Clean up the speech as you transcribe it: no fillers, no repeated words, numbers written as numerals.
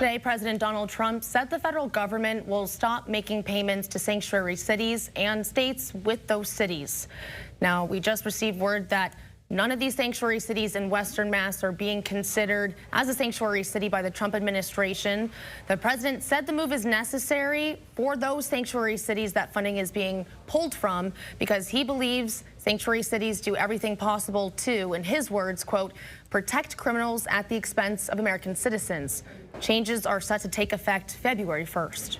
Today, President Donald Trump said the federal government will stop making payments to sanctuary cities and states with those cities. Now, we just received word that none of these sanctuary cities in Western Mass are being considered as a sanctuary city by the Trump administration. The president said the move is necessary for those sanctuary cities that funding is being pulled from because he believes sanctuary cities do everything possible to, in his words, quote, protect criminals at the expense of American citizens. Changes are set to take effect February 1st.